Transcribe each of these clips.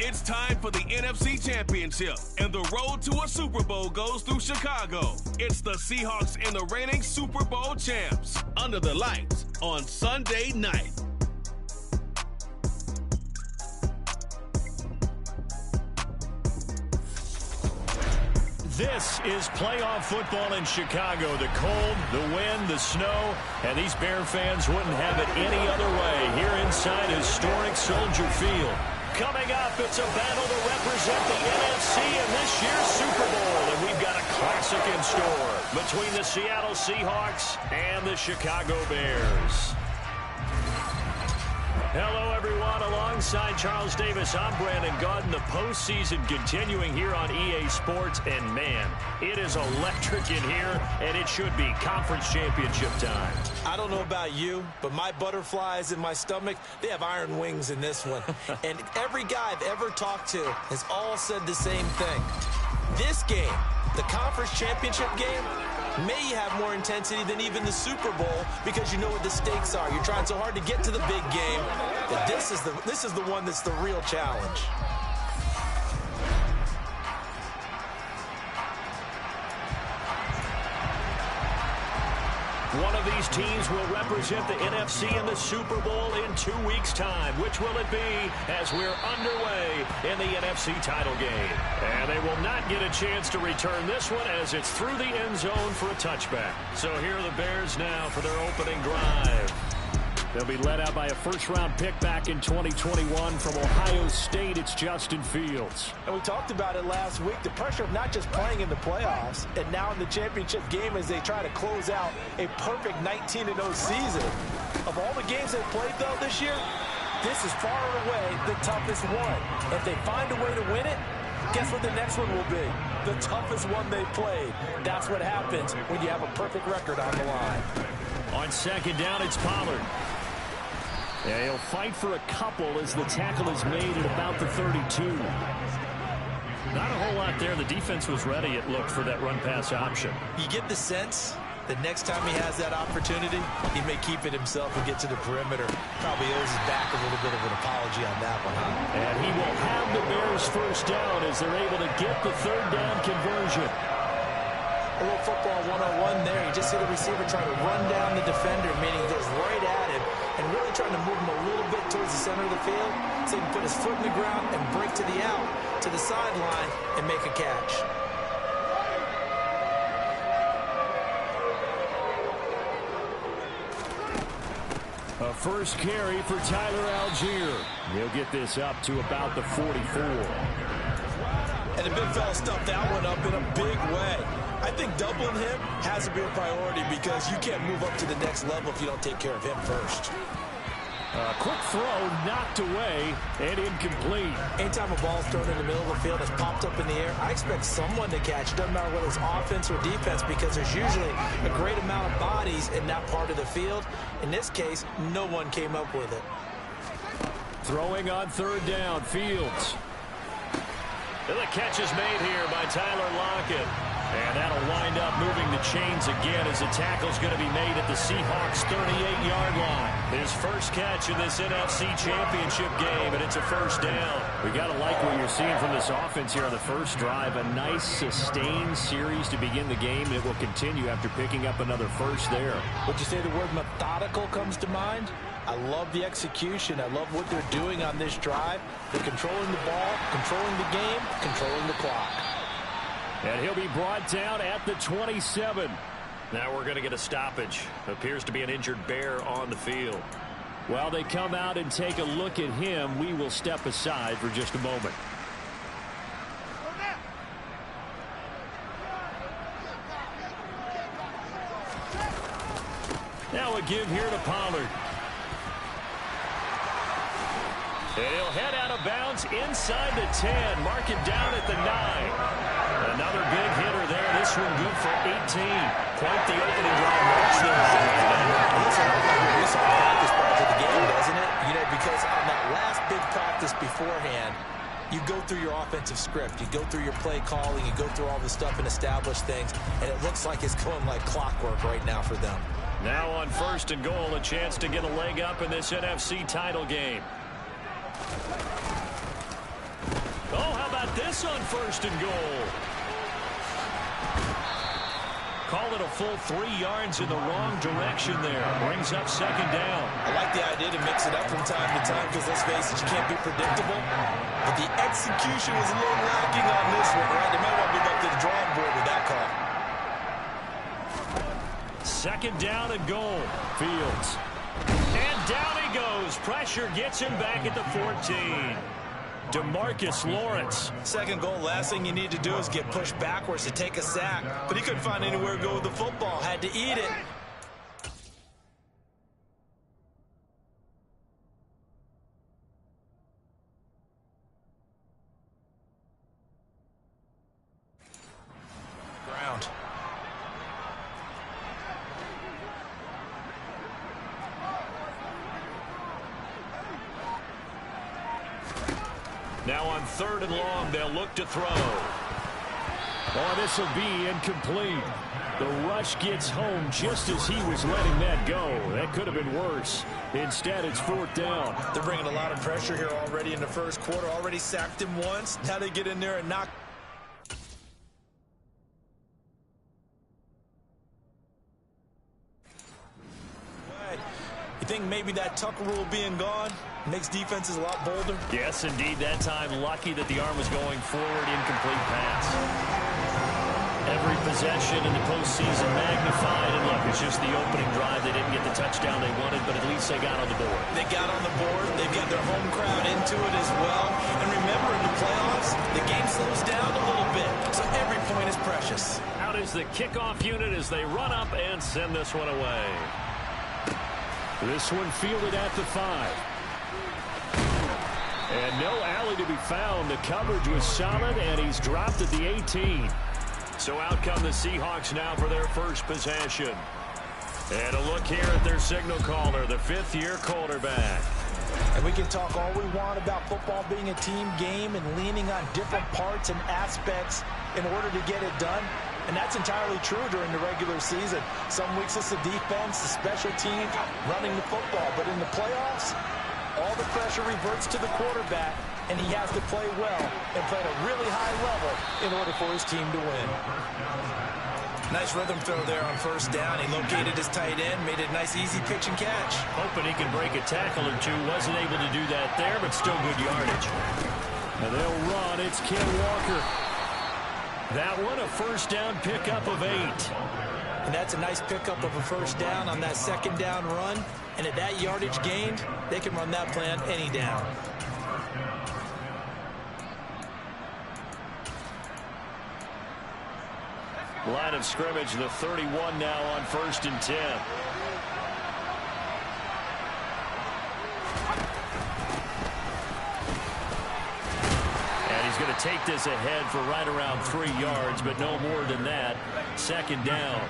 It's time for the NFC Championship, and the road to a Super Bowl goes through Chicago. It's the Seahawks and the reigning Super Bowl champs, under the lights on Sunday night. This is playoff football in Chicago. The cold, the wind, the snow, and these Bear fans wouldn't have it any other way here inside historic Soldier Field. Coming up, it's a battle to represent the NFC in this year's Super Bowl, and we've got a classic in store between the Seattle Seahawks and the Chicago Bears. Hello, everyone. Alongside Charles Davis, I'm Brandon Gaudin. The postseason continuing here on EA Sports. And, man, it is electric in here, and it should be conference championship time. I don't know about you, but my butterflies in my stomach, they have iron wings in this one. And every guy I've ever talked to has all said the same thing. This game, the conference championship game, may have more intensity than even the Super Bowl because you know what the stakes are. You're trying so hard to get to the big game that this is the one that's the real challenge. One of these teams will represent the NFC in the Super Bowl in 2 weeks' time. Which will it be as we're underway in the NFC title game? And they will not get a chance to return this one as it's through the end zone for a touchback. So here are the Bears now for their opening drive. They'll be led out by a first-round pick back in 2021 from Ohio State. It's Justin Fields. And we talked about it last week, the pressure of not just playing in the playoffs and now in the championship game as they try to close out a perfect 19-0 season. Of all the games they've played, though, this year, this is far and away the toughest one. If they find a way to win it, guess what the next one will be? The toughest one they've played. That's what happens when you have a perfect record on the line. On second down, it's Pollard. Yeah, he'll fight for a couple as the tackle is made at about the 32. Not a whole lot there. The defense was ready, it looked, for that run-pass option. You get the sense that next time he has that opportunity, he may keep it himself and get to the perimeter. Probably owes his back a little bit of an apology on that one, huh? And he will have the Bears first down as they're able to get the third down conversion. A little football 101 there. You just see the receiver trying to run down the defender, meaning he goes right at him and really trying to move him a little bit towards the center of the field so he can put his foot in the ground and break to the out, to the sideline, and make a catch. A first carry for Tyler Algier. He'll get this up to about the 44. And the big fella stuffed that one up in a big way. I think doubling him has to be a priority because you can't move up to the next level if you don't take care of him first. A quick throw knocked away and incomplete. Anytime a ball's thrown in the middle of the field, it's popped up in the air, I expect someone to catch. Doesn't matter whether it's offense or defense because there's usually a great amount of bodies in that part of the field. In this case, no one came up with it. Throwing on third down, Fields. And the catch is made here by Tyler Lockett. And that'll wind up moving the chains again as the tackle's going to be made at the Seahawks' 38-yard line. His first catch in this NFC Championship game, and it's a first down. We got to like what you're seeing from this offense here on the first drive. A nice, sustained series to begin the game, and it will continue after picking up another first there. Would you say the word methodical comes to mind? I love the execution. I love what they're doing on this drive. They're controlling the ball, controlling the game, controlling the clock. And he'll be brought down at the 27. Now we're going to get a stoppage. Appears to be an injured Bear on the field. While they come out and take a look at him, we will step aside for just a moment. Now a give here to Pollard. And he'll head out of bounds inside the 10. Mark it down at the 9. Another big hitter there. This one good for 18. Quite the opening drive. Watch this. It's like a recent practice part of the game, doesn't it? You know, because on that last big practice beforehand, you go through your offensive script. You go through your play calling. You go through all the stuff and establish things. And it looks like it's going like clockwork right now for them. Now on first and goal, a chance to get a leg up in this NFC title game. this on 1st and goal. Call it a full 3 yards in the wrong direction there. Brings up 2nd down. I like the idea to mix it up from time to time because, let's face it, you can't be predictable. But the execution was a little lacking on this one, right? They might want to go back to the drawing board with that call. 2nd down and goal. Fields. And down he goes. Pressure gets him back at the 14. DeMarcus Lawrence. 2nd goal, last thing you need to do is get pushed backwards to take a sack. But he couldn't find anywhere to go with the football. Had to eat it. Ground. Now on 3rd and long, they'll look to throw. Oh, this will be incomplete. The rush gets home just as he was letting that go. That could have been worse. Instead, it's 4th down. They're bringing a lot of pressure here already in the 1st quarter. Already sacked him once. Now they get in there and knock. You think maybe that Tucker rule being gone makes defenses a lot bolder? Yes, indeed. That time, lucky that the arm was going forward. Incomplete pass. Every possession in the postseason magnified. And look, it's just the opening drive. They didn't get the touchdown they wanted, but at least they got on the board. They got on the board. They've got their home crowd into it as well. And remember, in the playoffs, the game slows down a little bit. So every point is precious. Out is the kickoff unit as they run up and send this one away. This one fielded at the 5. And no alley to be found. The coverage was solid, and he's dropped at the 18. So out come the Seahawks now for their first possession. And a look here at their signal caller, the 5th-year quarterback. And we can talk all we want about football being a team game and leaning on different parts and aspects in order to get it done. And that's entirely true during the regular season. Some weeks it's the defense, the special teams, running the football. But in the playoffs, all the pressure reverts to the quarterback, and he has to play well and play at a really high level in order for his team to win. Nice rhythm throw there on 1st down. He located his tight end, made it a nice, easy pitch and catch. Hoping he can break a tackle or two. Wasn't able to do that there, but still good yardage. And they'll run. It's Ken Walker. That one, a 1st down pickup of 8. And that's a nice pickup of a 1st down on that 2nd down run. And at that yardage gained, they can run that play on any down. Line of scrimmage, the 31 now on 1st and 10. And he's going to take this ahead for right around 3 yards, but no more than that. 2nd down.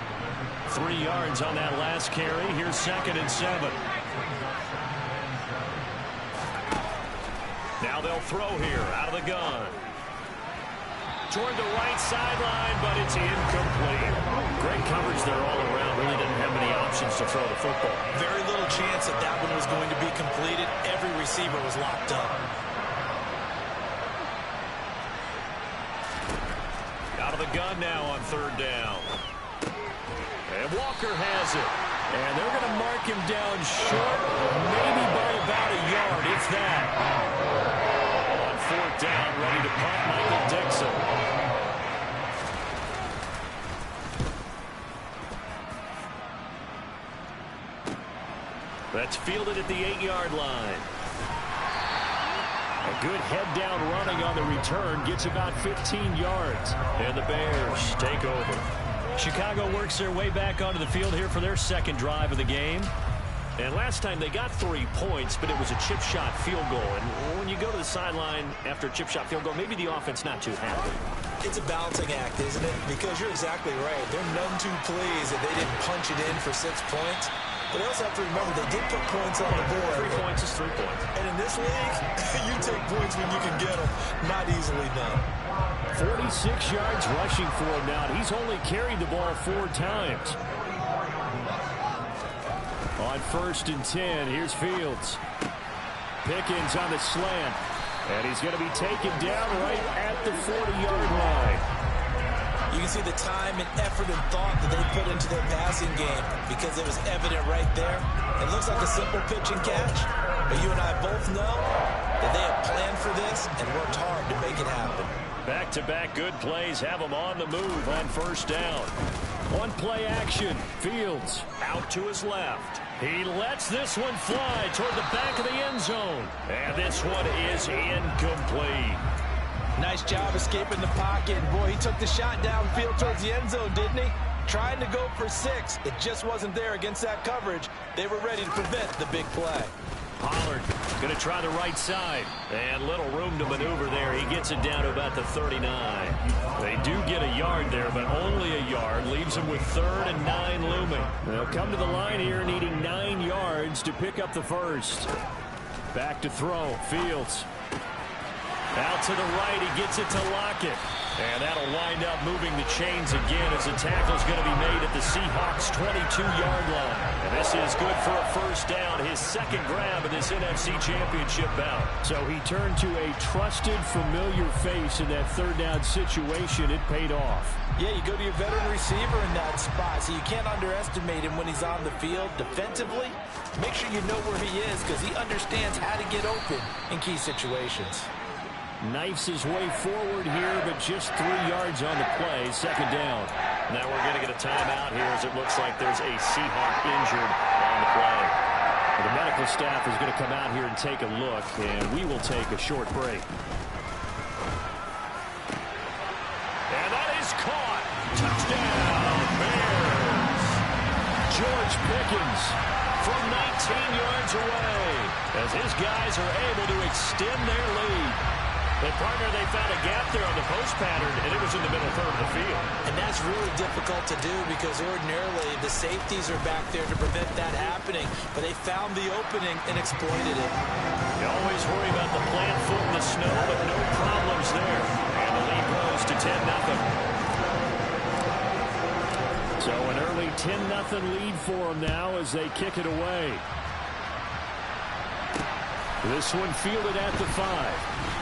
3 yards on that last carry. Here's 2nd and 7. Now they'll throw here out of the gun. Toward the right sideline, but it's incomplete. Great coverage there all around. Really didn't have many options to throw the football. Very little chance that that one was going to be completed. Every receiver was locked up. Out of the gun now on 3rd down. And Walker has it. And they're going to mark him down short, maybe by about a yard, if that. On 4th down, ready to punt, Michael Dixon. That's fielded at the 8-yard line. A good head-down running on the return gets about 15 yards. And the Bears take over. Chicago works their way back onto the field here for their 2nd drive of the game. And last time they got 3 points, but it was a chip shot field goal. And when you go to the sideline after a chip shot field goal, maybe the offense not too happy. It's a balancing act, isn't it? Because you're exactly right. They're none too pleased that they didn't punch it in for 6 points. But they also have to remember they did put points on the board. 3 points is 3 points. And in this league, you take points when you can get them. Not easily done. 46 yards rushing for him now. He's only carried the ball 4 times. On 1st and 10, here's Fields. Pickens on the slant. And he's going to be taken down right at the 40-yard line. You can see the time and effort and thought that they put into their passing game because it was evident right there. It looks like a simple pitch and catch, but you and I both know that they have planned for this and worked hard to make it happen. Back-to-back good plays have them on the move on first down. One play action. Fields out to his left. He lets this one fly toward the back of the end zone. And this one is incomplete. Nice job escaping the pocket. Boy, he took the shot downfield towards the end zone, didn't he? Trying to go for 6. It just wasn't there against that coverage. They were ready to prevent the big play. Pollard going to try the right side. And little room to maneuver there. He gets it down to about the 39. They do get a yard there, but only a yard. Leaves them with 3rd and 9 looming. They'll come to the line here needing 9 yards to pick up the first. Back to throw. Fields. Out to the right. He gets it to Lockett. And that'll wind up moving the chains again as the tackle's going to be made at the Seahawks' 22-yard line. And this is good for a first down, his second grab in this NFC Championship bout. So he turned to a trusted, familiar face in that third down situation. It paid off. Yeah, you go to your veteran receiver in that spot, so you can't underestimate him when he's on the field defensively. Make sure you know where he is because he understands how to get open in key situations. Knifes his way forward here, but just 3 yards on the play. Second down. Now we're going to get a timeout here as it looks like there's a Seahawk injured on the play. The medical staff is going to come out here and take a look, and we will take a short break. And that is caught. Touchdown, Bears. George Pickens from 19 yards away as his guys are able to extend their lead. But, partner, they found a gap there on the post pattern, and it was in the middle third of the field. And that's really difficult to do because ordinarily the safeties are back there to prevent that happening. But they found the opening and exploited it. You always worry about the plant foot in the snow, but no problems there. And the lead grows to 10-0. So an early 10-0 lead for them now as they kick it away. This one fielded at the 5.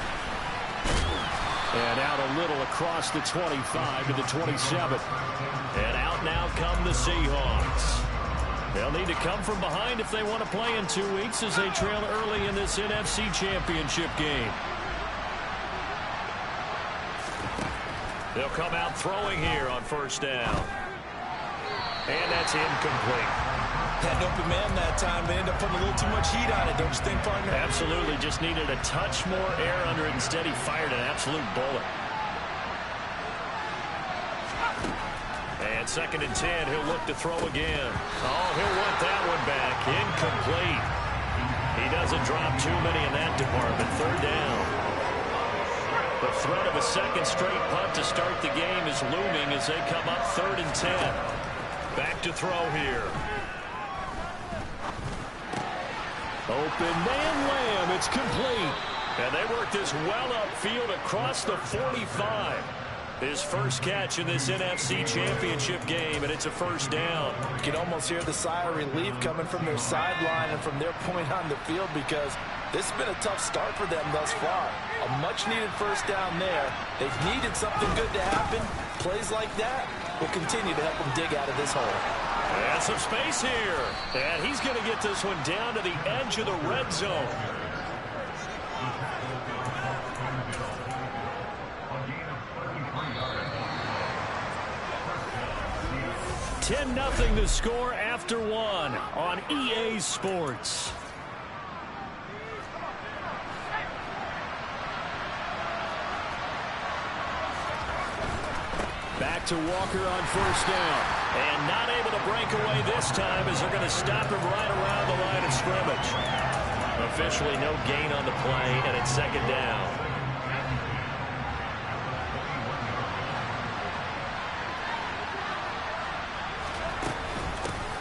And out a little across the 25 to the 27. And out now come the Seahawks. They'll need to come from behind if they want to play in 2 weeks as they trail early in this NFC Championship game. They'll come out throwing here on first down. And that's incomplete. Had an open man that time. They ended up putting a little too much heat on it, don't you think, partner? Absolutely. Just needed a touch more air under it. Instead, he fired an absolute bullet. And 2nd and 10. He'll look to throw again. Oh, he'll want that one back. Incomplete. He doesn't drop too many in that department. 3rd down. The threat of a second straight punt to start the game is looming as they come up 3rd and 10. Back to throw here. Open man Lamb. It's complete. And they work this well upfield across the 45. His first catch in this NFC Championship game, and it's a first down. You can almost hear the sigh of relief coming from their sideline and from their point on the field because this has been a tough start for them thus far. A much-needed first down there. They've needed something good to happen. Plays like that will continue to help them dig out of this hole. And some space here. And he's going to get this one down to the edge of the red zone. $10-0 the score after 1 on EA Sports. Back to Walker on first down. And not able to break away this time as they're going to stop him right around the line of scrimmage. Officially no gain on the play, and it's 2nd down.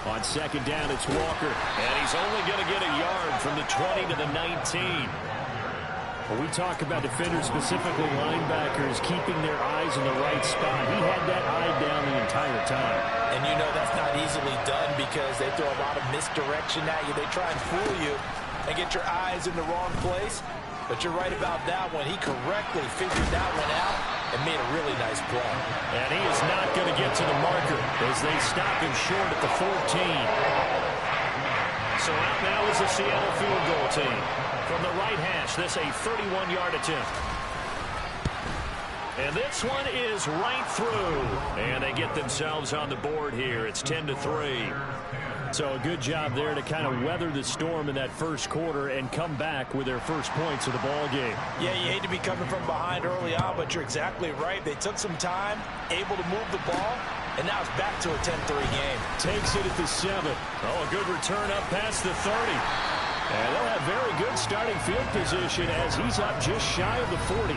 On 2nd down, it's Walker. And he's only going to get a yard from the 20 to the 19. When we talk about defenders, specifically linebackers, keeping their eyes in the right spot, he had that eye down the entire time. And you know that's not easily done because they throw a lot of misdirection at you. They try and fool you. and get your eyes in the wrong place. But you're right about that one. He correctly figured that one out and made a really nice play. And he is not going to get to the marker as they stop him short at the 14. So out now is the Seattle field goal team. From the right hash, this a 31-yard attempt. And this one is right through. And they get themselves on the board here. It's 10-3. So a good job there to kind of weather the storm in that first quarter and come back with their first points of the ball game. Yeah, you hate to be coming from behind early on, but you're exactly right. They took some time, able to move the ball, and now it's back to a 10-3 game. Takes it at the 7. Oh, a good return up past the 30. And they'll have very good starting field position as he's up just shy of the 40.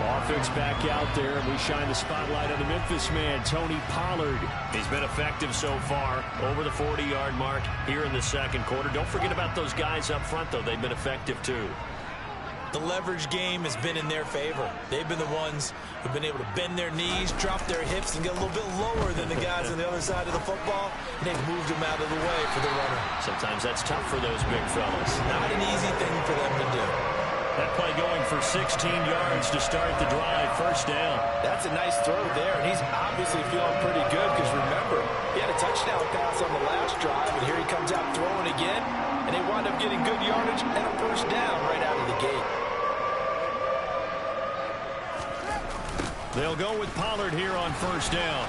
Offense back out there, and we shine the spotlight on the Memphis man, Tony Pollard. He's been effective so far, over the 40-yard mark here in the second quarter. Don't forget about those guys up front, though. They've been effective, too. The leverage game has been in their favor. They've been the ones who've been able to bend their knees, drop their hips, and get a little bit lower than the guys on the other side of the football, and they've moved them out of the way for the runner. Sometimes that's tough for those big fellas. Not an easy thing for them to do. That play going for 16 yards to start the drive, first down. That's a nice throw there, and he's obviously feeling pretty good because, remember, he had a touchdown pass on the last drive, and here he comes out throwing again, and they wind up getting good yardage and a first down right out of the gate. They'll go with Pollard here on first down.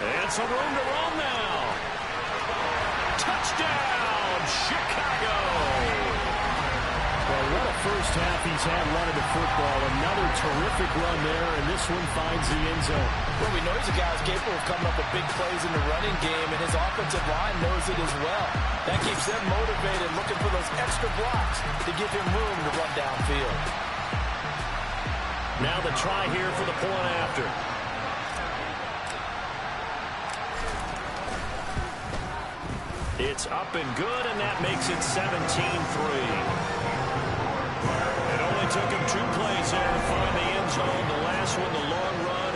And some room to run now. Touchdown, Chicago! Well, what a first half he's had running the football. Another terrific run there, and this one finds the end zone. Well, we know he's a guy who's capable of coming up with big plays in the running game, and his offensive line knows it as well. That keeps them motivated, looking for those extra blocks to give him room to run downfield. Now the try here for the point after. It's up and good, and that makes it 17-3. It only took him 2 plays there to find the end zone. The last one, the long run,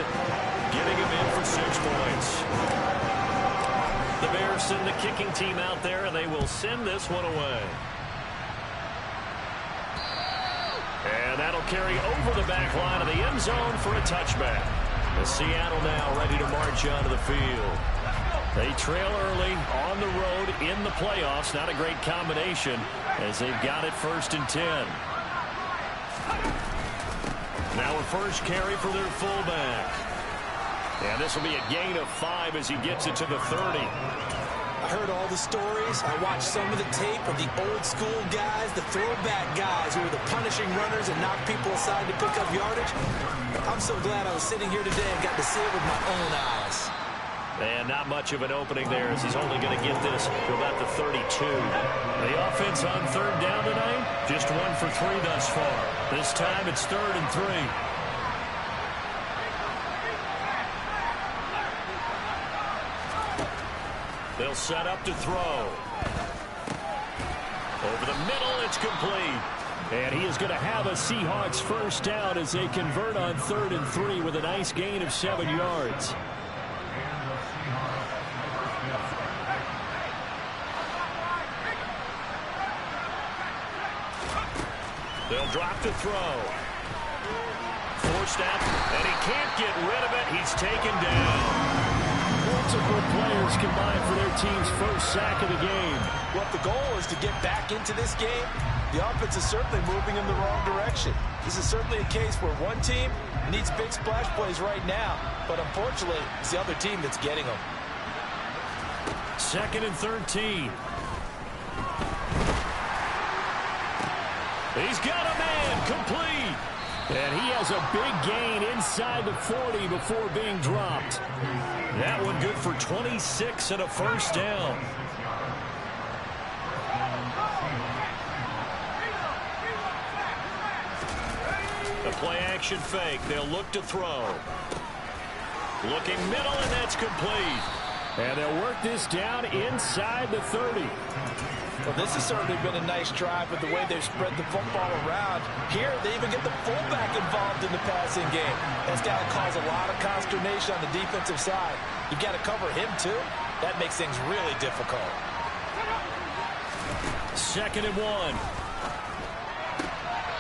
getting him in for 6 points. The Bears send the kicking team out there, and they will send this one away. And that'll carry over the back line of the end zone for a touchback. The Seattle now ready to march onto the field. They trail early on the road in the playoffs. Not a great combination as they've got it 1st and 10. Now a first carry for their fullback. And this will be a gain of 5 as he gets it to the 30. I heard all the stories. I watched some of the tape of the old school guys, the throwback guys who were the punishing runners and knocked people aside to pick up yardage. I'm so glad I was sitting here today and got to see it with my own eyes. And not much of an opening there as he's only going to get this to about the 32. The offense on 3rd down tonight, just 1 for 3 thus far. This time it's 3rd and 3. They'll set up to throw. Over the middle, it's complete. And he is going to have a Seahawks first down as they convert on 3rd and 3 with a nice gain of 7 yards. They'll drop to throw. Forced out, and he can't get rid of it. He's taken down. Multiple players combined for their team's first sack of the game. Well, if the goal is to get back into this game, the offense is certainly moving in the wrong direction. This is certainly a case where one team needs big splash plays right now, but unfortunately, it's the other team that's getting them. 2nd and 13. He's got a man complete. And he has a big gain inside the 40 before being dropped. That one good for 26 and a first down. The play action fake. They'll look to throw. Looking middle, and that's complete. And they'll work this down inside the 30. Well, this has certainly been a nice drive with the way they've spread the football around. Here, they even get the fullback involved in the passing game. That's got to cause a lot of consternation on the defensive side. You've got to cover him, too. That makes things really difficult. 2nd and 1.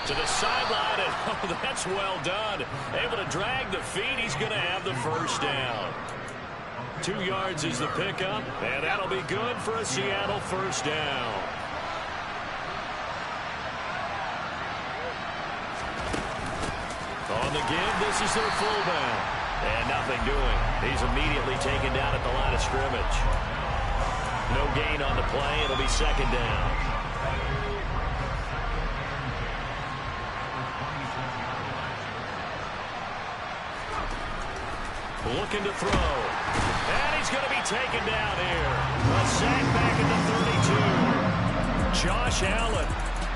To the sideline, and oh, that's well done. Able to drag the feet. He's going to have the first down. 2 yards is the pickup, and that'll be good for a Seattle first down. On the give, this is their fullback. And nothing doing. He's immediately taken down at the line of scrimmage. No gain on the play. It'll be 2nd down. Looking to throw. And he's going to be taken down here. A sack back at the 32. Josh Allen.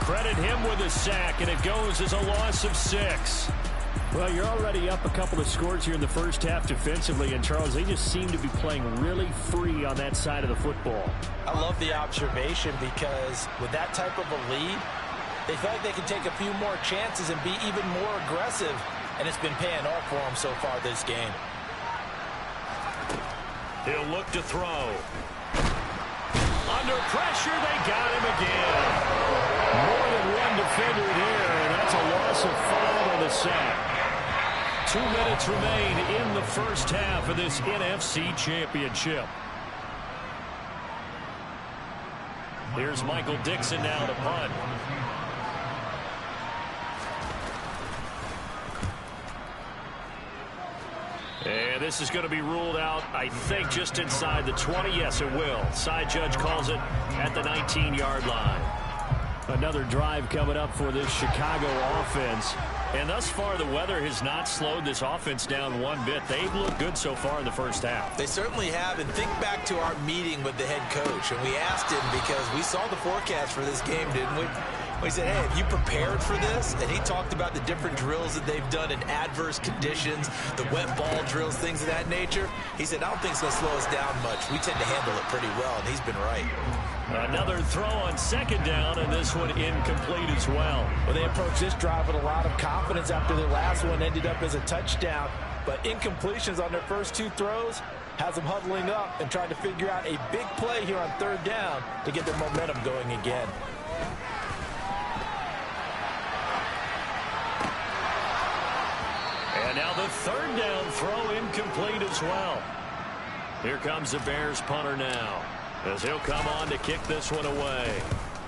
Credit him with a sack, and it goes as a loss of 6. Well, you're already up a couple of scores here in the first half defensively, and Charles, they just seem to be playing really free on that side of the football. I love the observation because with that type of a lead, they feel like they can take a few more chances and be even more aggressive, and it's been paying off for them so far this game. He'll look to throw. Under pressure, they got him again. More than one defender here, and that's a loss of 5 on the sack. 2 minutes remain in the first half of this NFC Championship. Here's Michael Dixon now to punt. And this is going to be ruled out, I think, just inside the 20. Yes, it will. Side judge calls it at the 19-yard line. Another drive coming up for this Chicago offense. And thus far, the weather has not slowed this offense down one bit. They've looked good so far in the first half. They certainly have. And think back to our meeting with the head coach. And we asked him because we saw the forecast for this game, didn't we? We said, hey, have you prepared for this? And he talked about the different drills that they've done in adverse conditions, the wet ball drills, things of that nature. He said, I don't think it's going to slow us down much. We tend to handle it pretty well, and he's been right. Another throw on 2nd down, and this one incomplete as well. Well, they approached this drive with a lot of confidence after their last one ended up as a touchdown. But incompletions on their first 2 throws has them huddling up and trying to figure out a big play here on 3rd down to get their momentum going again. And now the 3rd down throw incomplete as well. Here comes the Bears punter now, as he'll come on to kick this one away.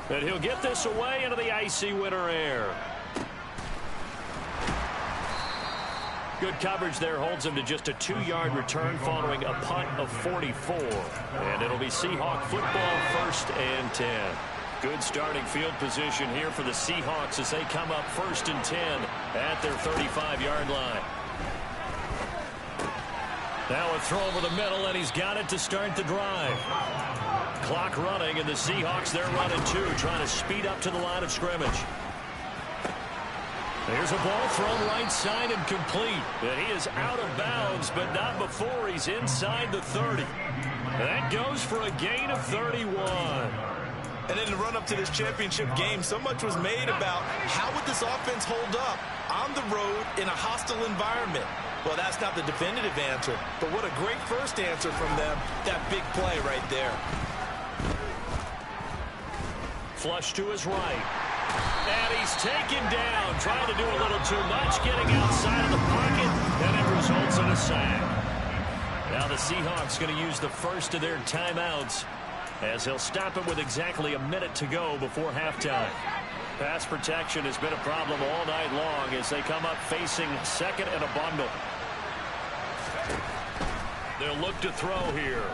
And he'll get this away into the icy winter air. Good coverage there holds him to just a 2-yard return following a punt of 44. And it'll be Seahawk football 1st and 10. Good starting field position here for the Seahawks as they come up 1st and 10 at their 35-yard line. Now a throw over the middle, and he's got it to start the drive. Clock running, and the Seahawks, they're running too, trying to speed up to the line of scrimmage. There's a ball thrown right side and complete. And he is out of bounds, but not before he's inside the 30. That goes for a gain of 31. And in the run-up to this championship game, so much was made about how would this offense hold up on the road in a hostile environment. Well, that's not the definitive answer, but what a great first answer from them, that big play right there. Flush to his right. And he's taken down, trying to do a little too much, getting outside of the pocket, and it results in a sack. Now the Seahawks going to use the first of their timeouts, as he'll stop it with exactly a minute to go before halftime. Pass protection has been a problem all night long as they come up facing 2nd and a bundle. They'll look to throw here.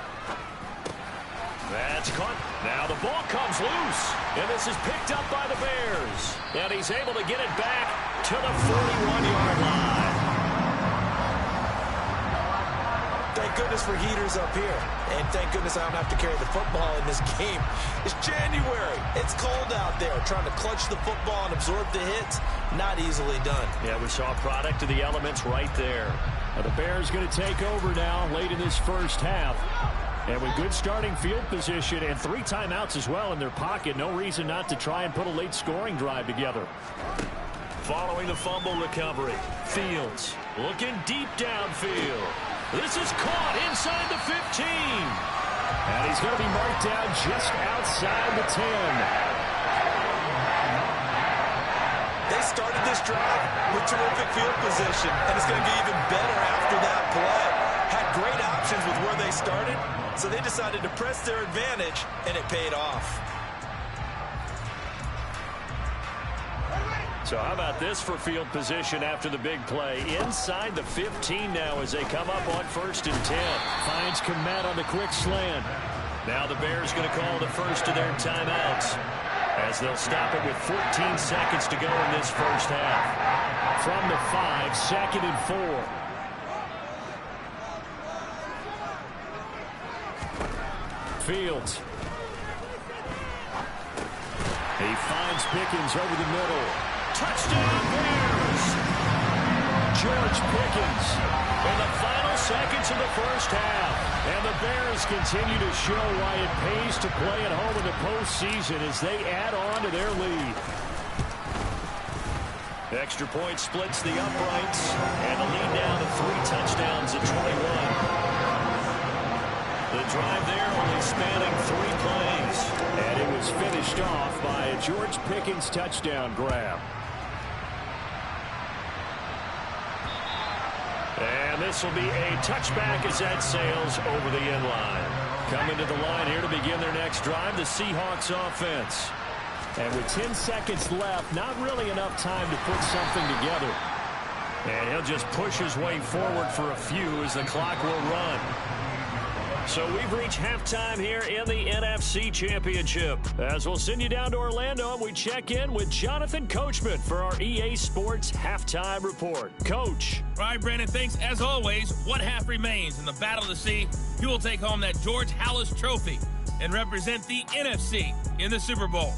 That's caught. Now the ball comes loose, and this is picked up by the Bears. And he's able to get it back to the 41-yard line. Thank goodness for heaters up here. And thank goodness I don't have to carry the football in this game. It's January. It's cold out there. Trying to clutch the football and absorb the hits, not easily done. Yeah, we saw a product of the elements right there. Well, the Bears going to take over now late in this first half. And with good starting field position and 3 timeouts as well in their pocket, no reason not to try and put a late scoring drive together. Following the fumble recovery, Fields looking deep downfield. This is caught inside the 15. And he's going to be marked down just outside the 10. started this drive with terrific field position, and it's going to get even better after that play. Had great options with where they started, so they decided to press their advantage, and it paid off. So how about this for field position after the big play? Inside the 15 now as they come up on 1st and 10. Finds Komet on the quick slant. Now the Bears going to call the first of their timeouts as they'll stop it with 14 seconds to go in this first half. From the 5, 2nd and 4. Fields. He finds Pickens over the middle. Touchdown Bears! George Pickens. In the final seconds of the first half. And the Bears continue to show why it pays to play at home in the postseason as they add on to their lead. Extra point splits the uprights. And the lead now to 3 touchdowns at 21. The drive there only spanning 3 plays. And it was finished off by a George Pickens touchdown grab. And this will be a touchback as that sails over the end line. Coming to the line here to begin their next drive, the Seahawks offense. And with 10 seconds left, not really enough time to put something together. And he'll just push his way forward for a few as the clock will run. So we've reached halftime here in the NFC Championship. As we'll send you down to Orlando, and we check in with Jonathan Coachman for our EA Sports Halftime Report. Coach. All right, Brandon, thanks. As always, one half remains in the battle to see who will take home that George Halas Trophy and represent the NFC in the Super Bowl.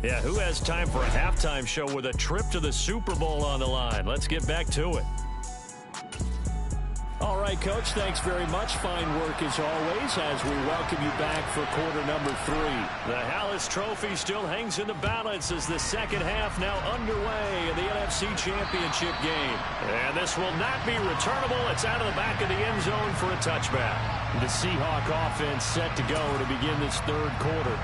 Yeah, who has time for a halftime show with a trip to the Super Bowl on the line? Let's get back to it. All right, Coach, thanks very much. Fine work as always as we welcome you back for quarter number 3. The Halas Trophy still hangs in the balance as the second half now underway in the NFC Championship game. And this will not be returnable. It's out of the back of the end zone for a touchback. The Seahawk offense set to go to begin this third quarter.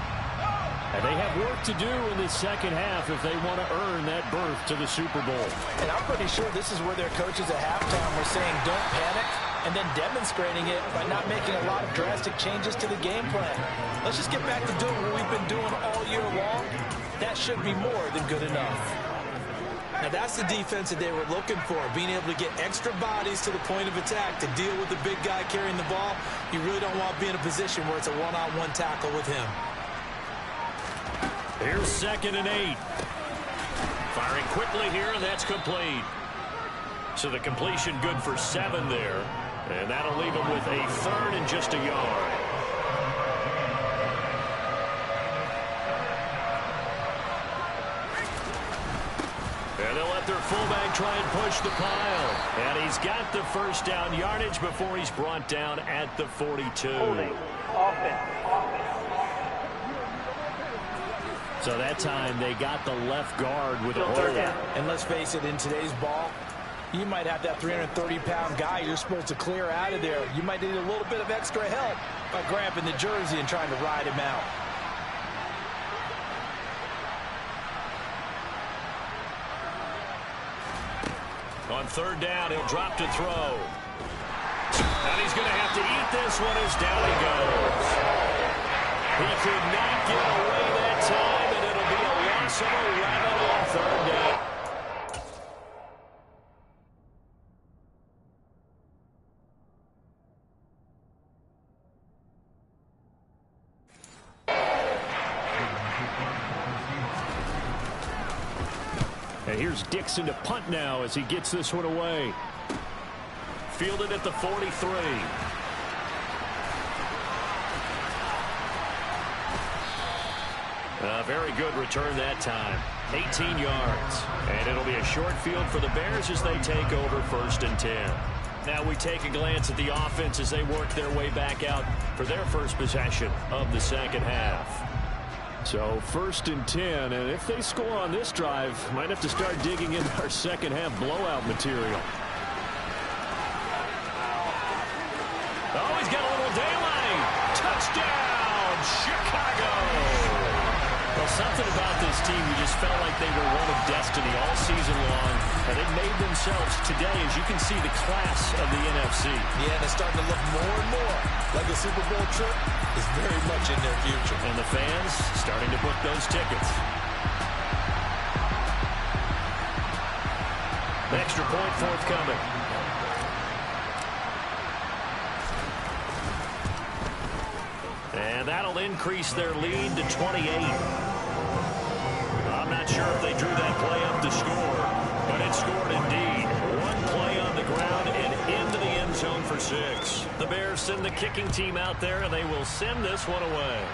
And they have work to do in this second half if they want to earn that berth to the Super Bowl. And I'm pretty sure this is where their coaches at halftime were saying don't panic, and then demonstrating it by not making a lot of drastic changes to the game plan. Let's just get back to doing what we've been doing all year long. That should be more than good enough. Now that's the defense that they were looking for, being able to get extra bodies to the point of attack to deal with the big guy carrying the ball. You really don't want to be in a position where it's a one-on-one tackle with him. Here's 2nd and 8. Firing quickly here, and that's complete. So the completion good for 7 there. And that'll leave him with a 3rd and just a yard. And they'll let their fullback try and push the pile. And he's got the first down yardage before he's brought down at the 42. Holding. Offense. So that time they got the left guard with a hold. And let's face it, in today's ball, you might have that 330-pound guy you're supposed to clear out of there. You might need a little bit of extra help by grabbing the jersey and trying to ride him out. On 3rd down, he'll drop to throw. And he's going to have to eat this one as down he goes. He could not get away that time, and it'll be a loss of 11 on 3rd down. And here's Dixon to punt now as he gets this one away. Fielded at the 43. A very good return that time. 18 yards. And it'll be a short field for the Bears as they take over 1st and 10. Now we take a glance at the offense as they work their way back out for their first possession of the second half. So 1st and 10, and if they score on this drive, might have to start digging in our second half blowout material. Oh, he's got a little daylight. Touchdown, Chicago. Well, something about this team, you just felt like they were one of destiny all season long, and they made themselves today, as you can see, the class of the NFC. Yeah, and it's starting to look more and more like a Super Bowl trip is very much in their future. And the fans starting to book those tickets. The extra point forthcoming. And that'll increase their lead to 28. I'm not sure if they drew that play up to score, but it scored indeed. One play on the ground and into the end zone for 6. The Bears send the kicking team out there, and they will send this one away.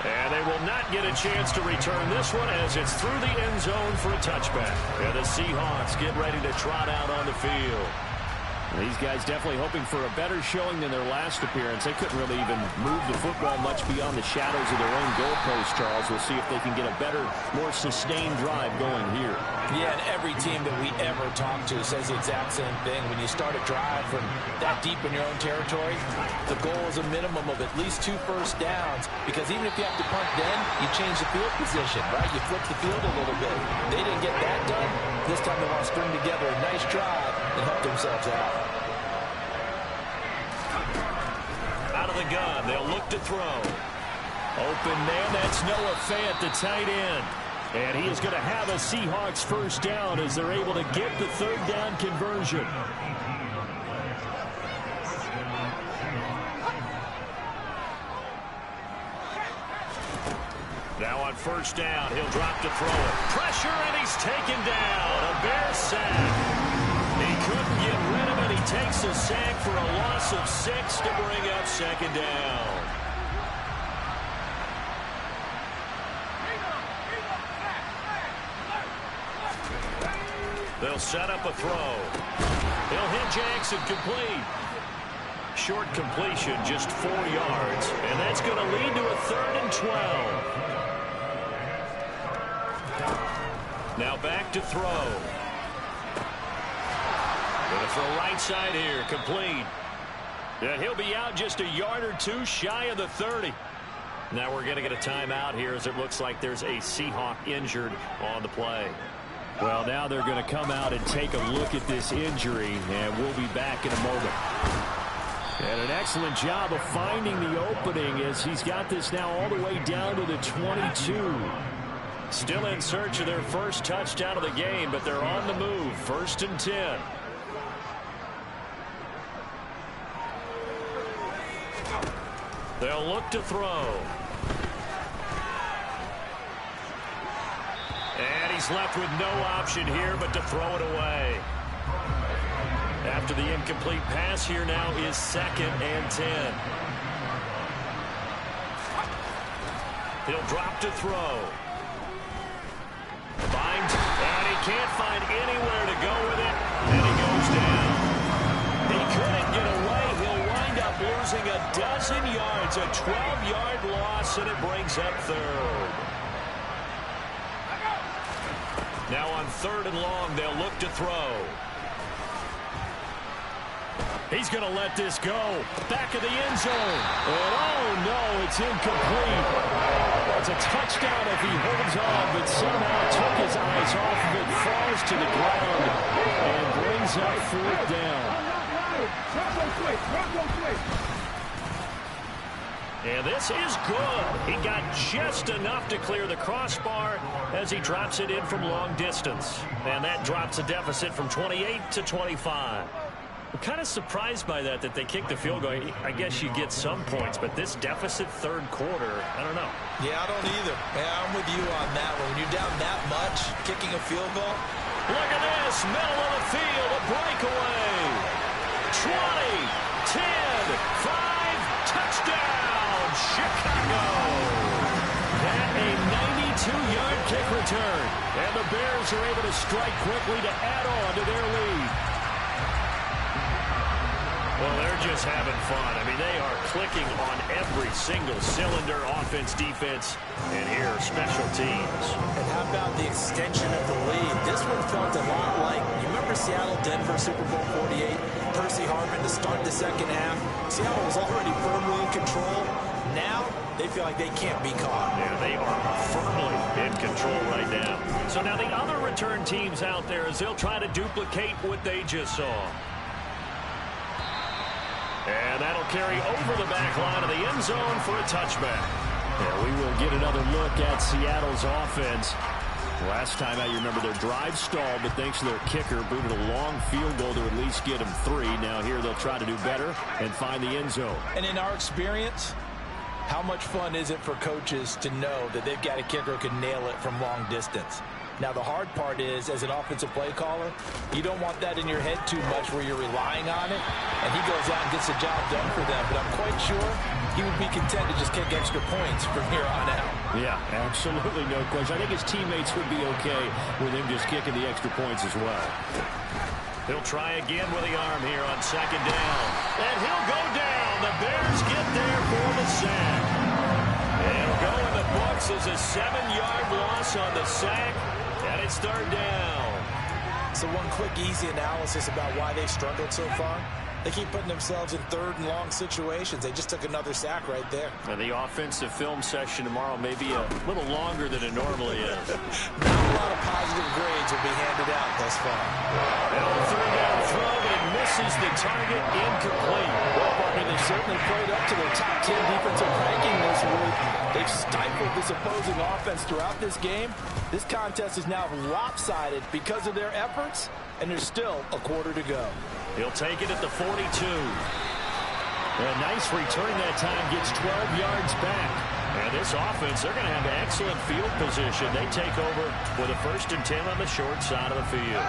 And they will not get a chance to return this one as it's through the end zone for a touchback. And the Seahawks get ready to trot out on the field. These guys definitely hoping for a better showing than their last appearance. They couldn't really even move the football much beyond the shadows of their own goalpost, Charles. We'll see if they can get a better, more sustained drive going here. Yeah, and every team that we ever talk to says the exact same thing. When you start a drive from that deep in your own territory, the goal is a minimum of at least 2 first downs, because even if you have to punt then, you change the field position, right? You flip the field a little bit. They didn't get that done. This time they want to string together a nice drive and help themselves out. Out of the gun, they'll look to throw. Open man, that's Noah Fant, the tight end. And he is going to have a Seahawks first down as they're able to get the 3rd down conversion. Now on first down, he'll drop to throw it. Pressure, and he's taken down. A Bear sack. He couldn't get rid of it. He takes a sack for a loss of 6 to bring up 2nd down. They'll set up a throw. He'll hit Jackson, complete. Short completion, just 4 yards. And that's going to lead to a 3rd and 12. Now back to throw. Going to throw right side here, complete. And he'll be out just a yard or 2 shy of the 30. Now we're going to get a timeout here as it looks like there's a Seahawk injured on the play. Well, now they're going to come out and take a look at this injury, and we'll be back in a moment. And an excellent job of finding the opening as he's got this now all the way down to the 22. Still in search of their first touchdown of the game, but they're on the move. 1st and 10. They'll look to throw. And he's left with no option here but to throw it away. After the incomplete pass, here now is 2nd and 10. He'll drop to throw. Finds, and he can't find anywhere to go with it, and he goes down. He couldn't get away. He'll wind up losing a dozen yards, a 12-yard loss, and it brings up 3rd. Now on 3rd and long, they'll look to throw. He's going to let this go. Back of the end zone. And oh no, it's incomplete. It's a touchdown if he holds on, but somehow took his eyes off of it, falls to the ground, and brings up 4th down. And this is good. He got just enough to clear the crossbar as he drops it in from long distance. And that drops a deficit from 28 to 25. I'm kind of surprised by that they kicked the field goal. I guess you get some points, but this deficit 3rd quarter, I don't know. Yeah, I don't either. Yeah, I'm with you on that one. When you're down that much, kicking a field goal. Look at this, middle of the field, a breakaway. 20, 10, 5, touchdown, Chicago. And a 92-yard kick return. And the Bears are able to strike quickly to add on to their lead. Well, they're just having fun. I mean, they are clicking on every single cylinder, offense, defense, and here, special teams. And how about the extension of the lead? This one felt a lot like, you remember Seattle-Denver Super Bowl 48? Percy Harvin to start the 2nd half. Seattle was already firmly in control. Now, They feel like they can't be caught. Yeah, they are firmly in control right now. So now the other return teams out there as they'll try to duplicate what they just saw. And that'll carry over the back line of the end zone for a touchback. Yeah, we will get another look at Seattle's offense. Last time out, you remember their drive stalled, but thanks to their kicker, booted a long field goal to at least get them 3. Now here they'll try to do better and find the end zone. And in our experience, how much fun is it for coaches to know that they've got a kicker who can nail it from long distance? Now, the hard part is, as an offensive play caller, you don't want that in your head too much where you're relying on it, and he goes out and gets the job done for them. But I'm quite sure he would be content to just kick extra points from here on out. Yeah, absolutely no question. I think his teammates would be okay with him just kicking the extra points as well. He'll try again with the arm here on second down. And he'll go down. The Bears get there for the sack. It'll go in the books as a 7-yard loss on the sack. And it's third down. So one quick, easy analysis about why they've struggled so far. They keep putting themselves in third and long situations. They just took another sack right there. And the offensive film session tomorrow may be a little longer than it normally is. Not a lot of positive grades will be handed out thus far. And on the third down throw, but it misses the target, incomplete. Well, partner, they certainly played up to their top 10 defensive ranking this week. They've stifled this opposing offense throughout this game. This contest is now lopsided because of their efforts, and there's still a quarter to go. He'll take it at the 42. A nice return that time, gets 12 yards back. And this offense, they're going to have excellent field position. They take over with a 1st and 10 on the short side of the field.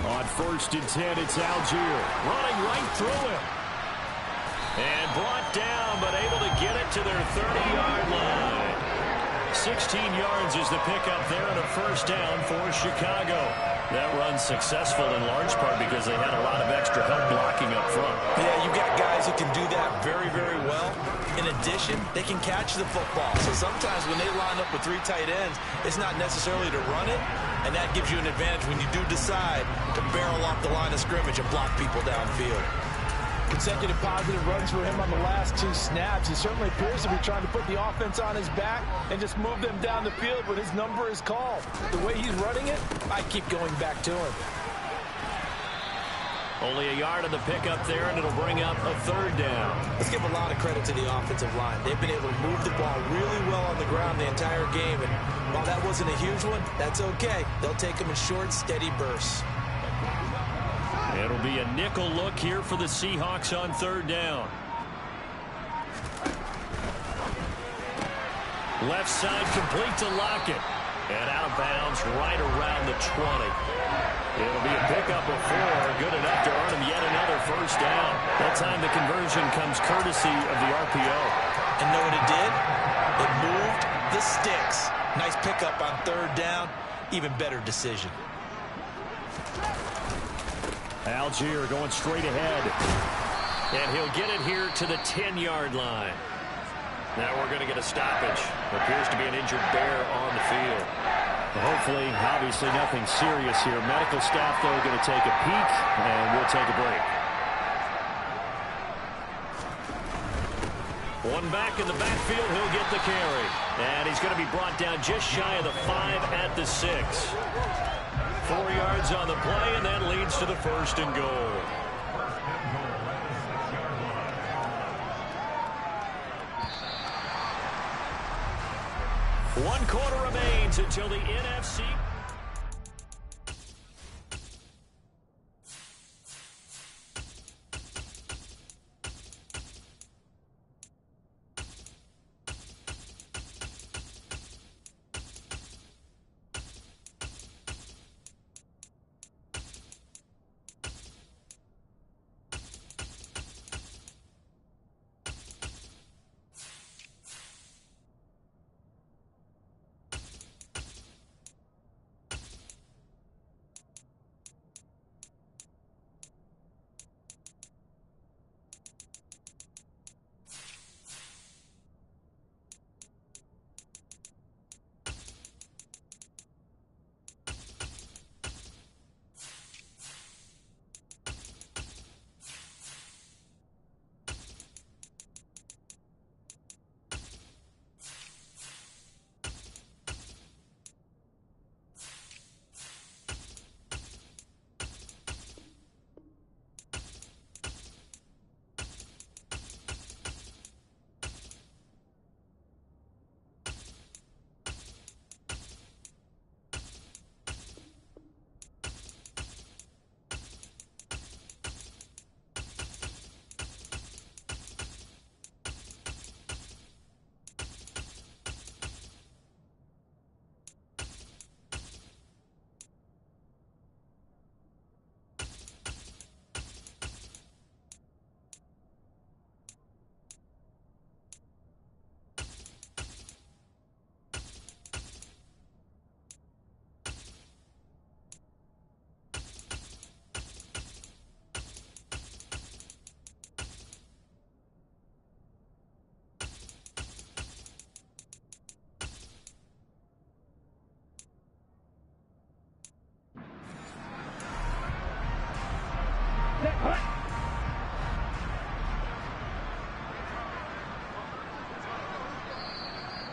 On 1st and 10, it's Algier running right through him. And brought down, but able to get it to their 30-yard line. 16 yards is the pickup there and a 1st down for Chicago. That run successful in large part because they had a lot of extra help blocking up front. Yeah, you got guys who can do that very, very well. In addition, they can catch the football. So sometimes when they line up with 3 tight ends, it's not necessarily to run it, and that gives you an advantage when you do decide to barrel off the line of scrimmage and block people downfield. Consecutive positive runs for him on the last 2 snaps. He certainly appears to be trying to put the offense on his back and just move them down the field when his number is called. The way he's running it, I keep going back to him. Only a yard on the pickup there, and it'll bring up a 3rd down. Let's give a lot of credit to the offensive line. They've been able to move the ball really well on the ground the entire game, and while that wasn't a huge one, that's okay. They'll take them in short, steady bursts. It'll be a nickel look here for the Seahawks on 3rd down. Left side complete to Lockett. And out of bounds right around the 20. It'll be a pickup of 4. Good enough to earn him yet another 1st down. That time the conversion comes courtesy of the RPO. And know what it did? It moved the sticks. Nice pickup on 3rd down. Even better decision. Algier going straight ahead. And he'll get it here to the 10-yard line. Now we're going to get a stoppage. Appears to be an injured Bear on the field. Well, hopefully, obviously nothing serious here. Medical staff, though, going to take a peek, and we'll take a break. One back in the backfield, he'll get the carry. And he's going to be brought down just shy of the 5 at the 6. 4 yards on the play, and that leads to the 1st and goal. One quarter remains until the NFC.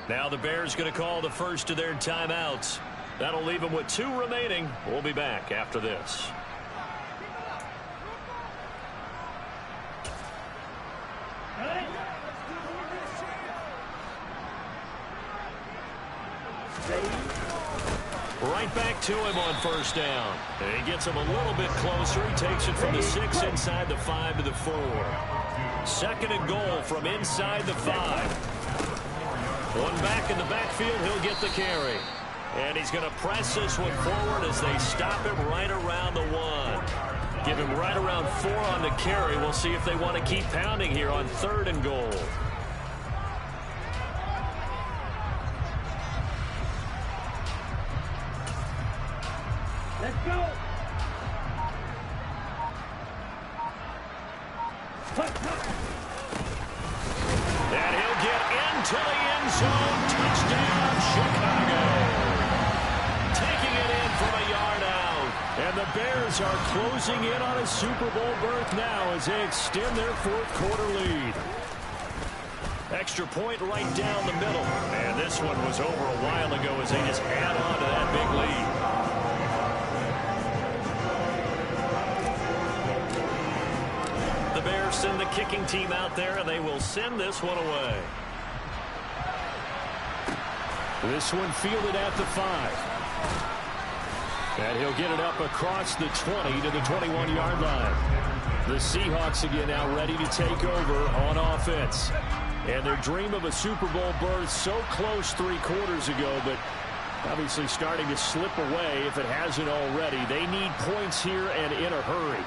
Now the Bears going to call the first of their timeouts. That'll leave them with 2 remaining. We'll be back after this. Right back to him on first down. And he gets him a little bit closer. He takes it from the 6 inside the 5 to the 4. 2nd and goal from inside the 5. One back in the backfield. He'll get the carry. And he's going to press this one forward as they stop him right around the 1. Give him right around 4 on the carry. We'll see if they want to keep pounding here on 3rd and goal. Let's go. And he'll get into the end zone. Touchdown, Chicago. Taking it in from a yard out. And the Bears are closing in on a Super Bowl berth now as they extend their 4th quarter lead. Extra point right down the middle. And this one was over a while ago as they just add on to that big lead. The Bears send the kicking team out there, and they will send this one away. This one fielded at the 5. And he'll get it up across the 20 to the 21-yard line. The Seahawks again now ready to take over on offense. And their dream of a Super Bowl berth so close 3 quarters ago, but obviously starting to slip away if it hasn't already. They need points here and in a hurry.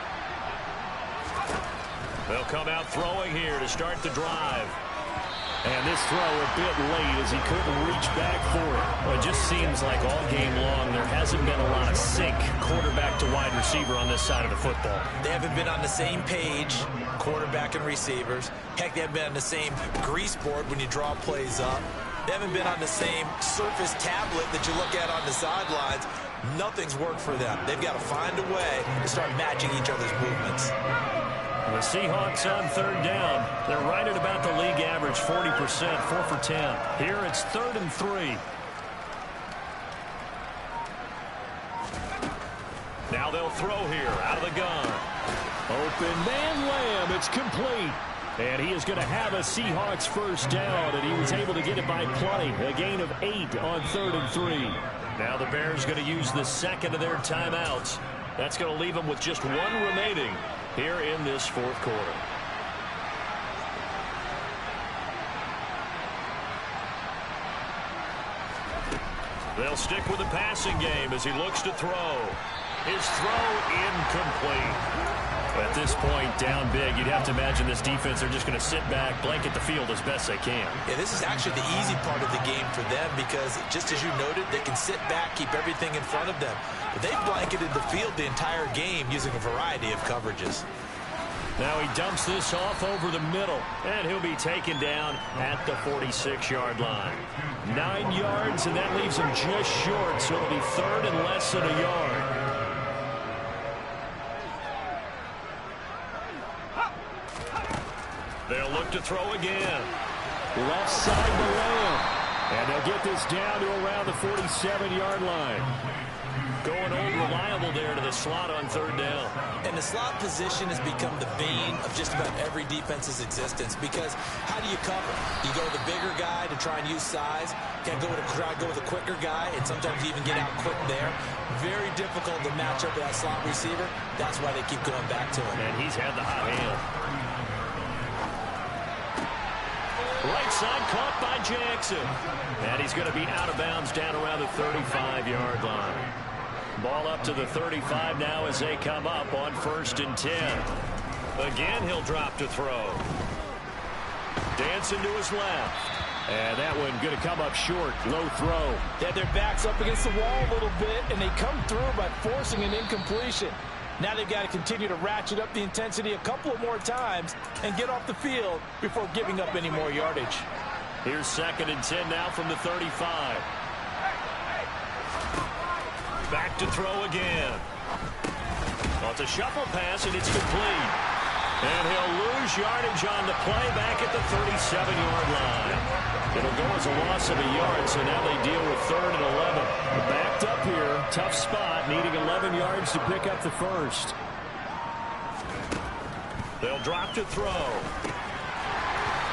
They'll come out throwing here to start the drive. And this throw a bit late as he couldn't reach back for it. Well, it just seems like all game long there hasn't been a lot of sync quarterback to wide receiver on this side of the football. They haven't been on the same page, quarterback and receivers. Heck, they haven't been on the same grease board when you draw plays up. They haven't been on the same surface tablet that you look at on the sidelines. Nothing's worked for them. They've got to find a way to start matching each other's movements. The Seahawks on 3rd down. They're right at about the league average, 40%, 4 for 10. Here it's 3rd and 3. Now they'll throw here out of the gun. Open man Lamb. It's complete. And he is going to have a Seahawks first down, and he was able to get it by plenty. A gain of 8 on 3rd and 3. Now the Bears going to use the 2nd of their timeouts. That's going to leave them with just 1 remaining here in this 4th quarter. They'll stick with the passing game as he looks to throw. His throw incomplete. At this point, down big, you'd have to imagine this defense, they're just going to sit back, blanket the field as best they can. Yeah, this is actually the easy part of the game for them because, just as you noted, they can sit back, keep everything in front of them. But they've blanketed the field the entire game using a variety of coverages. Now he dumps this off over the middle, and he'll be taken down at the 46-yard line. 9 yards, and that leaves him just short, so it'll be 3rd and less than a yard. They'll look to throw again. Left side to Lamb. And they'll get this down to around the 47-yard line. Going old reliable there to the slot on 3rd down. And the slot position has become the bane of just about every defense's existence because how do you cover? You go with the bigger guy to try and use size. Can't go with a quicker guy and sometimes even get out quick there. Very difficult to match up with that slot receiver. That's why they keep going back to him. And he's had the hot hand. Right side caught by Jackson. And he's going to be out of bounds down around the 35-yard line. Ball up to the 35 now as they come up on 1st and 10. Again, he'll drop to throw. Dancing to his left. And that one going to come up short. Low throw. They had their backs up against the wall a little bit, and they come through by forcing an incompletion. Now they've got to continue to ratchet up the intensity a couple of more times and get off the field before giving up any more yardage. Here's 2nd and 10 now from the 35. Back to throw again. Well, it's a shuffle pass, and it's complete. And he'll lose yardage on the play back at the 37-yard line. It'll go as a loss of a yard, so now they deal with 3rd and 11. Backed up here, tough spot, needing 11 yards to pick up the first. They'll drop to throw.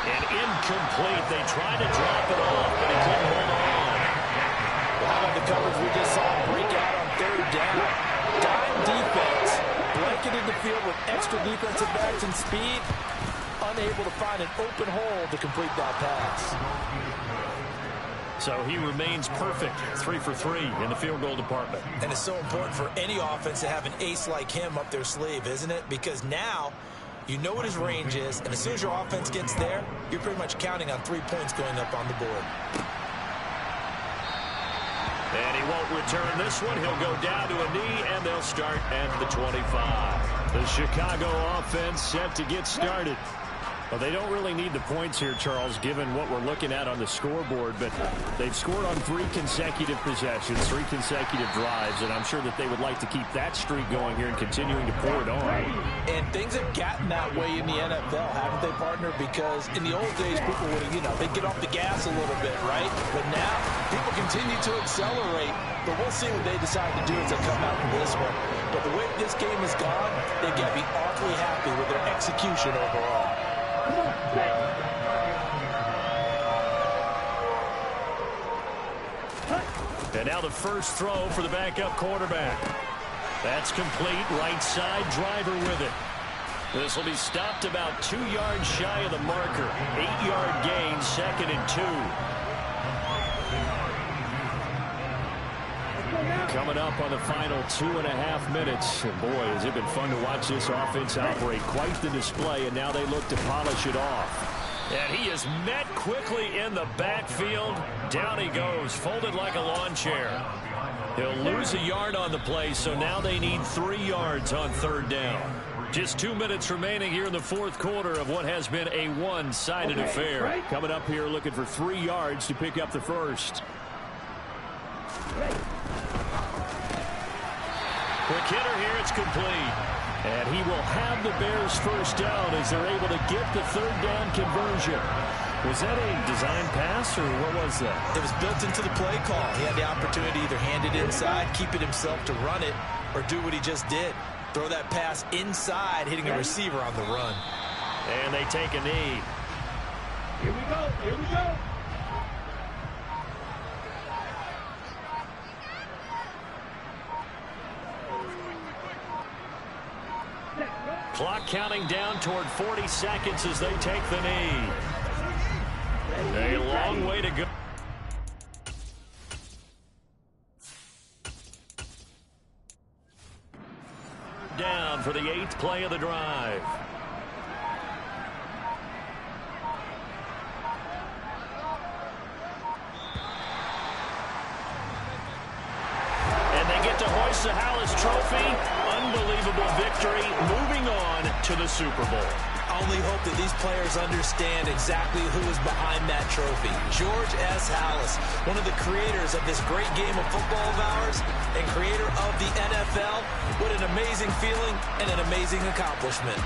And incomplete. They tried to drop it off, but he couldn't hold on. Well, how about the coverage we just saw break out on 3rd down? Dime defense, blanketed the field with extra defensive backs and speed, unable to find an open hole to complete that pass. So he remains perfect, 3 for 3 in the field goal department. And it's so important for any offense to have an ace like him up their sleeve, isn't it? Because now you know what his range is, and as soon as your offense gets there, you're pretty much counting on 3 points going up on the board. And he won't return this one. He'll go down to a knee, and they'll start at the 25. The Chicago offense set to get started. Well, they don't really need the points here, Charles, given what we're looking at on the scoreboard, but they've scored on 3 consecutive possessions, 3 consecutive drives, and I'm sure that they would like to keep that streak going here and continuing to pour it on. And things have gotten that way in the NFL, haven't they, partner? Because in the old days, people would, they'd get off the gas a little bit, right? But now, people continue to accelerate, but we'll see what they decide to do as they come out in this one. But the way this game has gone, they've got to be awfully happy with their execution overall. And now the first throw for the backup quarterback. That's complete. Right side, driver with it. This will be stopped about 2 yards shy of the marker. 8-yard gain, 2nd and 2. Coming up on the final 2.5 minutes. And boy, has it been fun to watch this offense operate. Quite the display, and now they look to polish it off. And he is met quickly in the backfield. Down he goes, folded like a lawn chair. He'll lose a yard on the play, so now they need 3 yards on 3rd down. Just 2 minutes remaining here in the 4th quarter of what has been a one-sided affair. Coming up here looking for 3 yards to pick up the first. Quick hitter here, it's complete. And he will have the Bears first down as they're able to get the 3rd down conversion. Was that a design pass, or what was that? It was built into the play call. He had the opportunity to either hand it inside, keep it himself to run it, or do what he just did. Throw that pass inside, hitting a receiver on the run. And they take a knee. Here we go, here we go. Clock counting down toward 40 seconds as they take the knee. A long way to go. Down for the 8th play of the drive. And they get to hoist the Hallis Trophy. Unbelievable victory, moving on to the Super Bowl. I only hope that these players understand exactly who is behind that trophy. George S. Hallis, one of the creators of this great game of football of ours and creator of the NFL. What an amazing feeling and an amazing accomplishment.